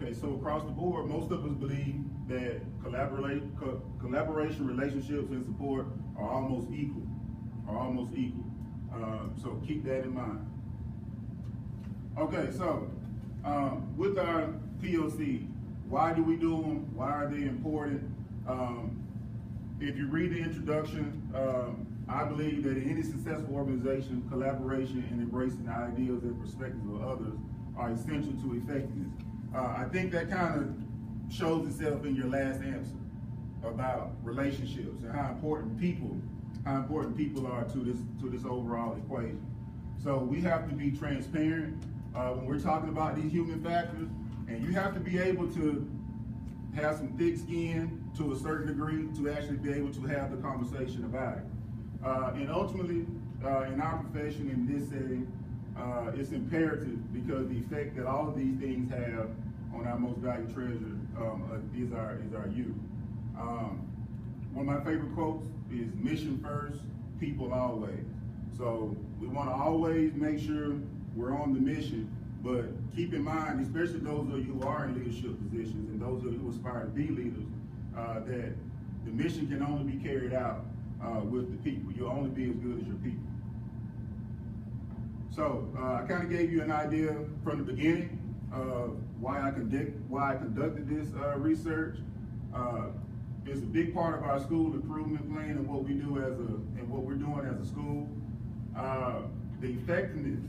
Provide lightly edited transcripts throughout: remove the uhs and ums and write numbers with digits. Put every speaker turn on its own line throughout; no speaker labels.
Okay, so across the board, most of us believe that collaboration, relationships, and support are almost equal. So keep that in mind. Okay, so with our PLC, why do we do them? Why are they important? If you read the introduction, I believe that in any successful organization, collaboration and embracing the ideas and perspectives of others are essential to effectiveness. I think that kind of shows itself in your last answer about relationships and how important people are to this overall equation. So we have to be transparent when we're talking about these human factors, and you have to be able to have some thick skin to a certain degree to actually be able to have the conversation about it. And ultimately, in our profession, in this setting, it's imperative because the effect that all of these things have on our most valued treasure is our youth. One of my favorite quotes is mission first, people always. So we want to always make sure we're on the mission, but keep in mind, especially those of you who are in leadership positions and those of you who aspire to be leaders, that the mission can only be carried out with the people. You'll only be as good as your people. So I kind of gave you an idea from the beginning of why I conducted this research. It's a big part of our school improvement plan and what we do and what we're doing as a school. The effectiveness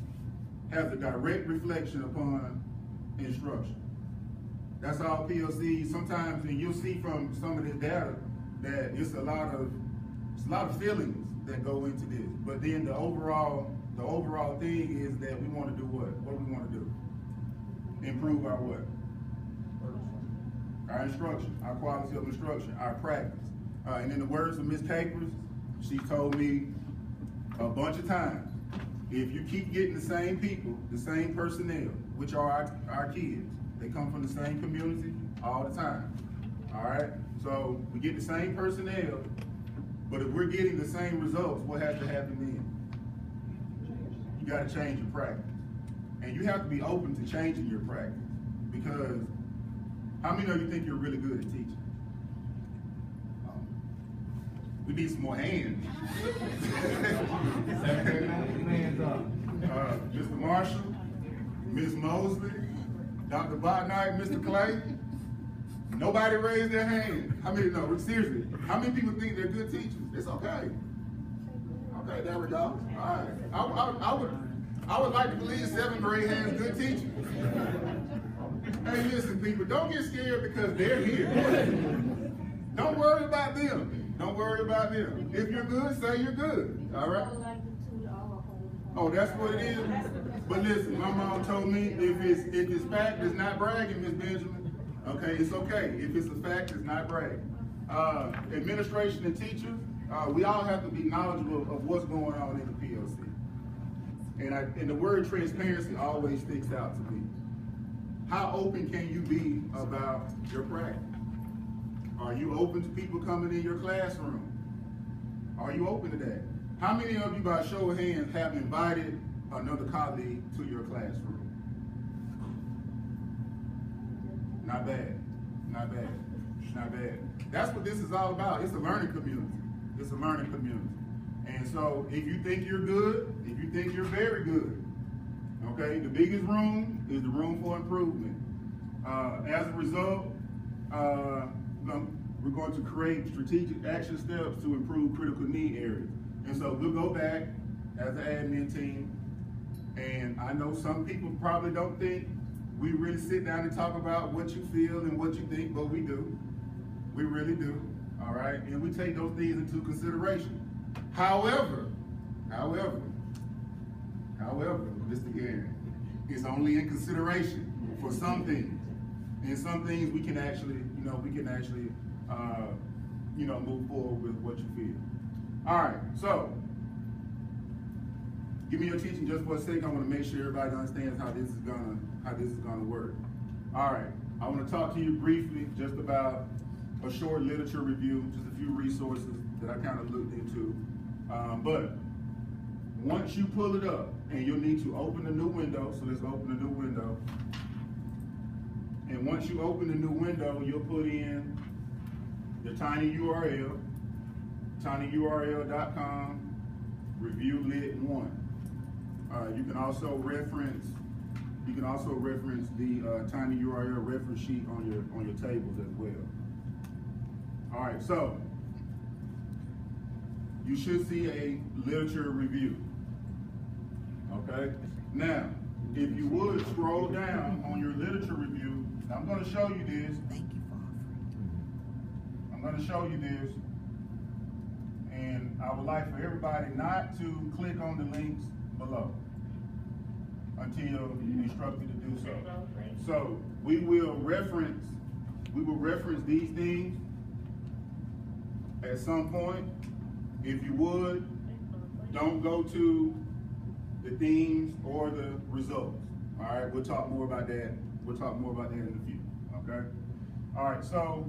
has a direct reflection upon instruction. That's all PLC. Sometimes, and you'll see from some of this data that it's a lot of feelings that go into this. But then the overall thing is that we want to do what? What do we want to do? Improve our what? Our instruction, our quality of instruction, our practice. And in the words of Ms. Capers, she told me a bunch of times, if you keep getting the same people, the same personnel, which are our kids, they come from the same community all the time, all right? So we get the same personnel, but if we're getting the same results, what has to happen then? You gotta change your practice. And you have to be open to changing your practice, because how many of you think you're really good at teaching? We need some more hands. Mr. Marshall, Ms. Mosley, Dr. Botnight, Mr. Clay. Nobody raised their hand. How many, no, seriously, how many people think they're good teachers? It's okay. Okay, there we go. All right. I would like to believe 7th grade has good teachers. Hey, listen, people, don't get scared because they're here. Don't worry about them. Don't worry about them. If you're good, say you're good. All right? Oh, that's what it is? But listen, my mom told me if it's fact, it's not bragging, Miss Benjamin. Okay, it's okay. If it's a fact, it's not bragging. Administration and teachers, we all have to be knowledgeable of what's going on in the PLC. And the word transparency always sticks out to me. How open can you be about your practice? Are you open to people coming in your classroom? Are you open to that? How many of you, by show of hands, have invited another colleague to your classroom? Not bad, not bad, not bad. That's what this is all about. It's a learning community. It's a learning community. And so if you think you're good, if you think you're very good, okay, the biggest room is the room for improvement. As a result, we're going to create strategic action steps to improve critical need areas. And so we'll go back as an admin team, and I know some people probably don't think we really sit down and talk about what you feel and what you think, but we do. We really do, all right? And we take those things into consideration. However, Mr. Gary, it's only in consideration for some things. And some things we can actually, move forward with what you feel. All right, so give me your teaching just for a second. I want to make sure everybody understands how this is gonna work. All right, I want to talk to you briefly just about a short literature review, just a few resources that I kind of looked into. But once you pull it up, and you'll need to open a new window, so let's open a new window. And once you open the new window, you'll put in the tiny URL, tinyurl.com, review lit 1. You can also reference the tiny URL reference sheet on your tables as well. All right, so you should see a literature review. Okay. Now, if you would scroll down on your literature review, I'm going to show you this.
Thank you for offering.
I'm going to show you this, and I would like for everybody not to click on the links below until instructed to do so. So we will reference these things at some point. If you would, don't go to the themes or the results. All right, we'll talk more about that. We'll talk more about that in a few. Okay. All right. So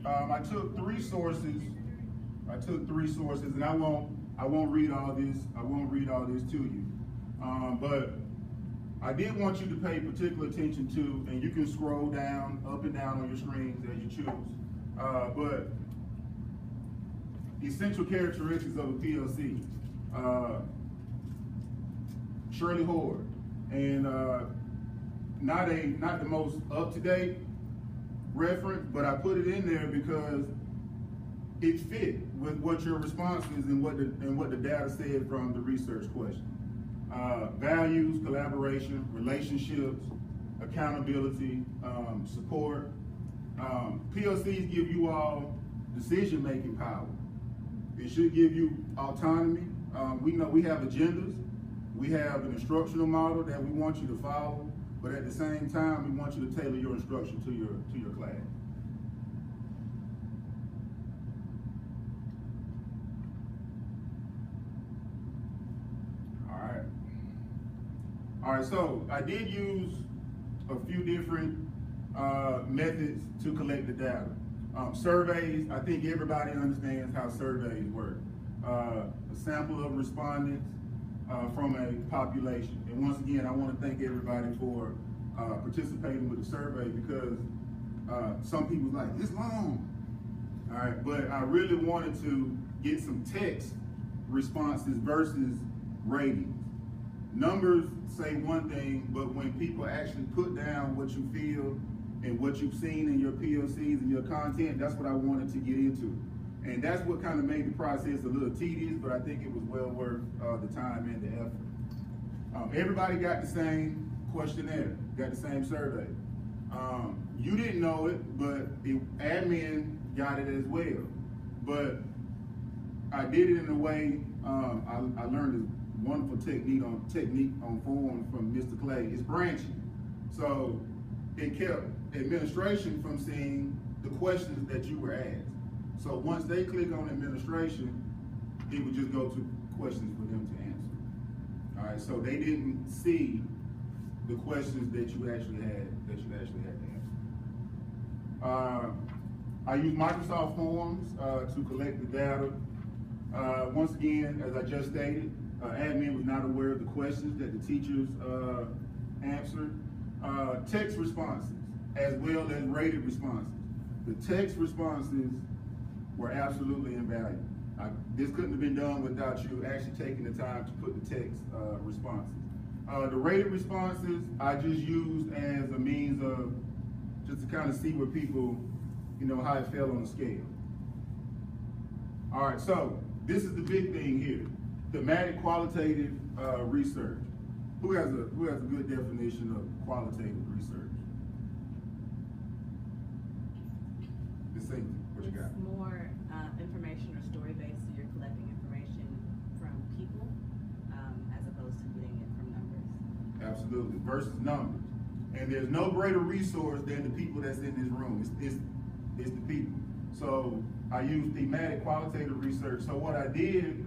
I took three sources, and I won't read all this. I won't read all this to you. But I did want you to pay particular attention to, and you can scroll down, up and down on your screens as you choose. But essential characteristics of a PLC. Shirley Horde, and not the most up-to-date reference, but I put it in there because it fit with what your response is and what the data said from the research question. Values, collaboration, relationships, accountability, support. PLCs give you all decision-making power. It should give you autonomy. We know we have agendas. We have an instructional model that we want you to follow, but at the same time, we want you to tailor your instruction to your class. All right, so I did use a few different methods to collect the data. Surveys, I think everybody understands how surveys work. A sample of respondents from a population. And once again, I want to thank everybody for participating with the survey, because some people's like, it's long. All right, but I really wanted to get some text responses versus ratings. Numbers say one thing, but when people actually put down what you feel and what you've seen in your PLCs and your content, that's what I wanted to get into. And that's what kind of made the process a little tedious, but I think it was well worth the time and the effort. Everybody got the same questionnaire, got the same survey. You didn't know it, but admin got it as well. But I did it in a way, I learned this wonderful technique on form from Mr. Clay. It's branching. So it kept administration from seeing the questions that you were asked. So once they click on administration, it would just go to questions for them to answer. All right, so they didn't see the questions that you actually had to answer. I use Microsoft Forms to collect the data. Once again, as I just stated, admin was not aware of the questions that the teachers answered. Text responses, as well as rated responses. The text responses were absolutely invaluable. This couldn't have been done without you actually taking the time to put the text responses. The rated responses I just used as a means of just to kind of see where people, how it fell on the scale. All right, so this is the big thing here. Thematic qualitative research. Who has a good definition of qualitative research? Ms. Singh, what you got?
It's more information or story-based, so you're collecting information from people as opposed to getting it from numbers.
Absolutely, versus numbers. And there's no greater resource than the people that's in this room. It's the people. So I use thematic qualitative research. So what I did,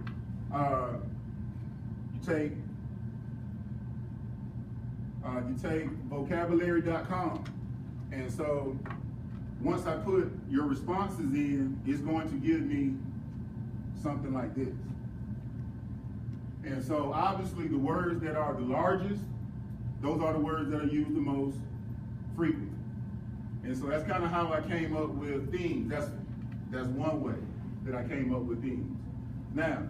you take vocabulary.com, and so once I put your responses in, it's going to give me something like this. And so obviously the words that are the largest those are the words that are used the most frequently. And so that's kind of how I came up with themes. That's one way that I came up with themes. Now,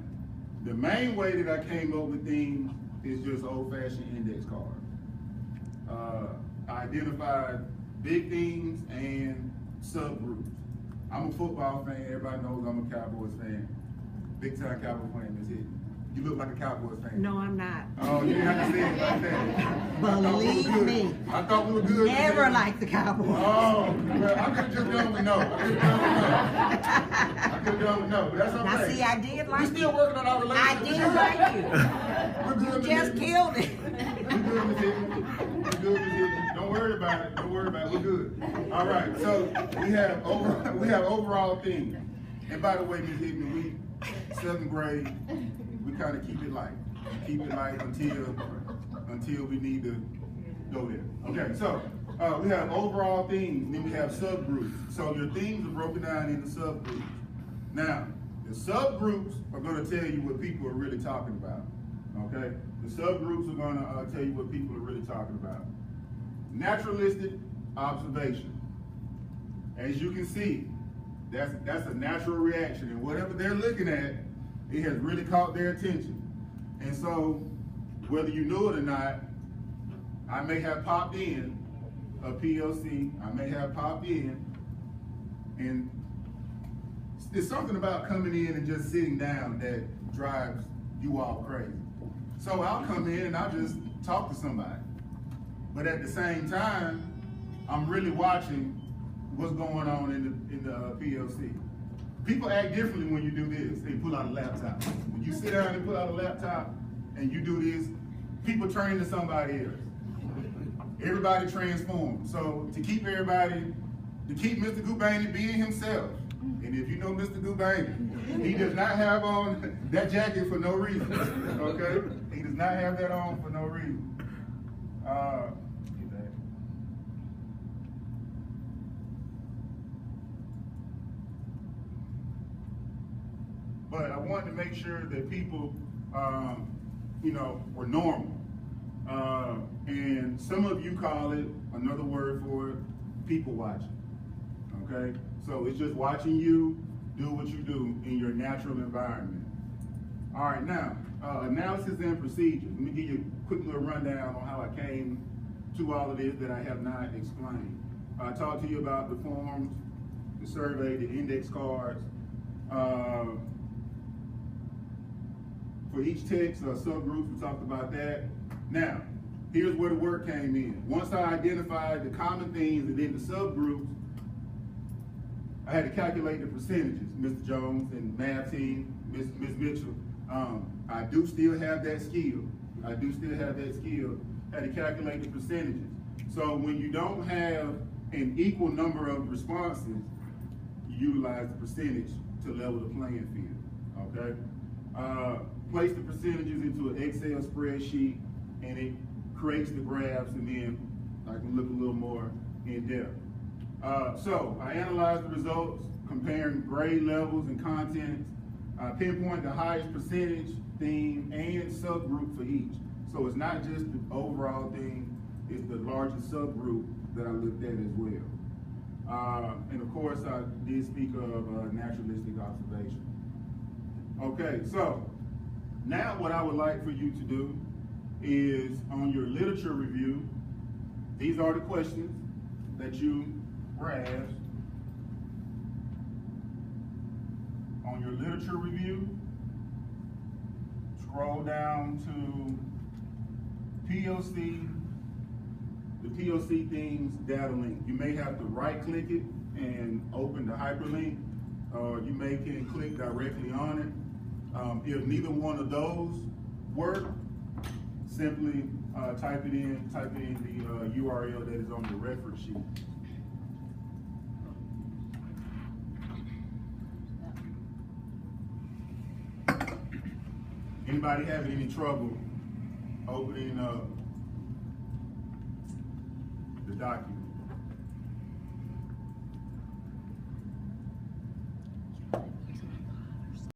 the main way that I came up with themes is just old-fashioned index cards. I identified big themes and subgroups. I'm a football fan. Everybody knows I'm a Cowboys fan. Big time Cowboys fan is it. You look like a Cowboys fan.
No, I'm not.
Oh, you didn't have to say it like that.
Believe me.
I thought we were good.
Never liked the Cowboys.
Oh, well, I could have just done with no. I could have done with no, but that's okay.
Now, see, I did like
We're still
you.
working on our
I
relationship.
did like you.
We're good.
You just killed it.
We're good, Miss Hickman. We're good, Miss Hickman. Don't worry about it. Don't worry about it. We're good. All right. So we have overall themes. And by the way, Miss Hickman, we 7th grade. We kind of keep it light. Keep it light until we need to go there. Okay. So we have overall themes, and then we have subgroups. So your themes are broken down into subgroups. Now, the subgroups are going to tell you what people are really talking about. Okay? The subgroups are going to tell you what people are really talking about. Naturalistic observation. As you can see, that's a natural reaction, and whatever they're looking at, it has really caught their attention. And so, whether you knew it or not, I may have popped in a PLC, I may have popped in, and there's something about coming in and just sitting down that drives you all crazy. So I'll come in and I'll just talk to somebody. But at the same time, I'm really watching what's going on in the PLC. People act differently when you do this. They pull out a laptop. When you sit down and pull out a laptop and you do this, people turn into somebody else. Everybody transforms. So to keep Mr. Gubaini being himself, and if you know Mr. Gubaini, he does not have on that jacket for no reason, okay? He does not have that on for no reason. But I wanted to make sure that people, were normal. And some of you call it, another word for it, people watching, okay? So it's just watching you do what you do in your natural environment. All right, now, analysis and procedures. Let me give you a quick little rundown on how I came to all of this that I have not explained. I talked to you about the forms, the survey, the index cards. For each text, subgroups, we talked about that. Now, here's where the work came in. Once I identified the common themes and then the subgroups, I had to calculate the percentages. Mr. Jones and math team, Ms. Mitchell, I do still have that skill. I had to calculate the percentages. So when you don't have an equal number of responses, you utilize the percentage to level the playing field, okay? Place the percentages into an Excel spreadsheet, and it creates the graphs, and then I can look a little more in depth. So I analyzed the results, comparing grade levels and contents. I pinpoint the highest percentage, theme, and subgroup for each. So it's not just the overall thing, it's the largest subgroup that I looked at as well. And of course, I did speak of naturalistic observation. Okay, so now what I would like for you to do is on your literature review, these are the questions that you were asked. On your literature review, scroll down to PLC, the PLC themes data link. You may have to right click it and open the hyperlink, or you may can click directly on it. If neither one of those work, simply type it in the URL that is on your reference sheet. Anybody having any trouble opening up the document?